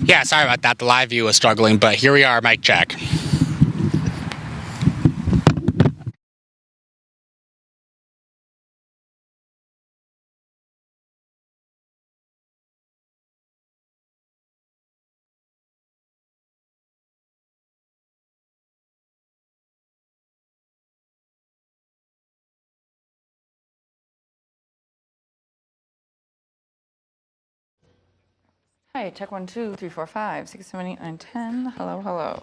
Yeah, sorry about that. The live view was struggling, but here we are, mic check. Hi, check 1, 2, 3, 4, 5, 6, 7, 8, 9, 10. Hello, hello.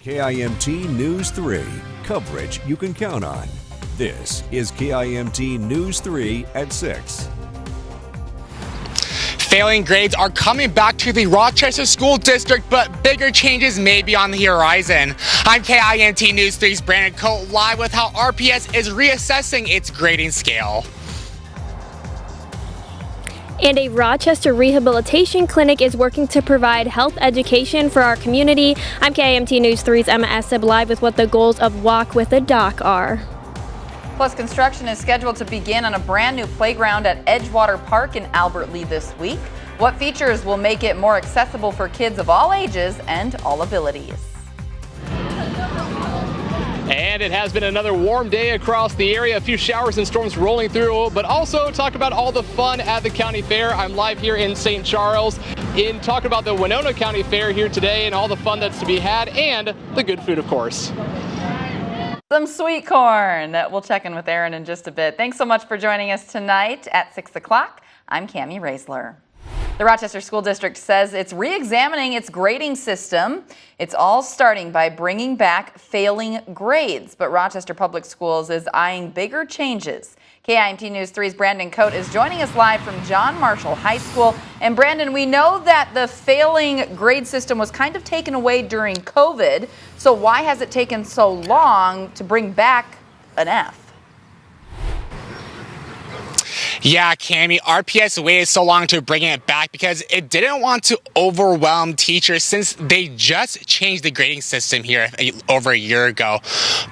KIMT News 3, coverage you can count on. This is KIMT News 3 at 6. Failing grades are coming back to the Rochester School District, but bigger changes may be on the horizon. I'm KIMT News 3's Brandon Cote, live with how RPS is reassessing its grading scale. And a Rochester rehabilitation clinic is working to provide health education for our community. I'm KIMT News 3's Emma Esseb, live with what the goals of Walk with a Doc are. Plus, construction is scheduled to begin on a brand new playground at Edgewater Park in Albert Lee this week. What features will make it more accessible for kids of all ages and all abilities? And it has been another warm day across the area. A few showers and storms rolling through, but also talk about all the fun at the county fair. I'm live here in St. Charles in talking about the Winona County Fair here today and all the fun that's to be had and the good food, of course. Some sweet corn. We'll check in with Aaron in just a bit. Thanks so much for joining us tonight at 6 o'clock. I'm Cammie Raisler. The Rochester School District says it's re-examining its grading system. It's all starting by bringing back failing grades, but Rochester Public Schools is eyeing bigger changes. KIMT News 3's Brandon Cote is joining us live from John Marshall High School. And Brandon, we know that the failing grade system was kind of taken away during COVID, so why has it taken so long to bring back an F? Yeah, Cammie, RPS waited so long to bring it back because it didn't want to overwhelm teachers since they just changed the grading system here over a year ago.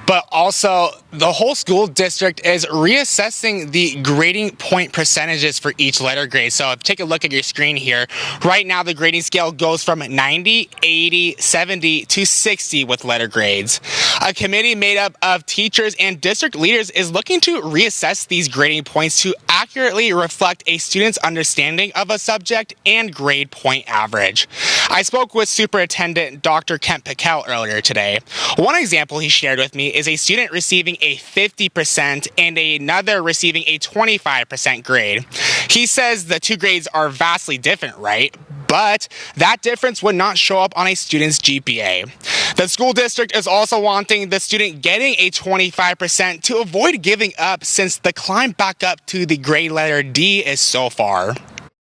But also, the whole school district is reassessing the grading point percentages for each letter grade. So take a look at your screen here. Right now, the grading scale goes from 90, 80, 70 to 60 with letter grades. A committee made up of teachers and district leaders is looking to reassess these grading points to accurately reflect a student's understanding of a subject and grade point average. I spoke with Superintendent Dr. Kent earlier today. One example he shared with me is a student receiving a 50% and another receiving a 25% grade. He says the two grades are vastly different, right? But that difference would not show up on a student's GPA. The school district is also wanting the student getting a 25% to avoid giving up since the climb back up to the grade letter D is so far.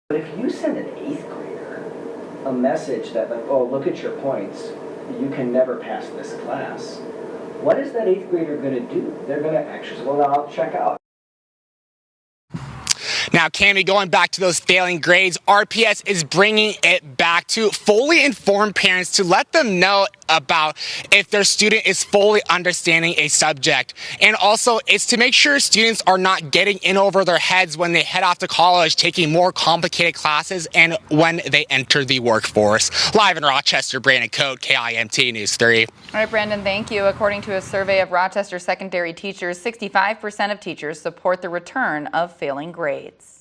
But if you send an 8th grader a message that, like, oh, look at your points, you can never pass this class, what is that 8th grader going to do? They're going to actually say, well, I'll check out. Now, Cammie, going back to those failing grades, RPS is bringing it back to fully informed parents to let them know about if their student is fully understanding a subject. And also, it's to make sure students are not getting in over their heads when they head off to college, taking more complicated classes, and when they enter the workforce. Live in Rochester, Brandon Cote, KIMT News 3. All right, Brandon, thank you. According to a survey of Rochester secondary teachers, 65% of teachers support the return of failing grades.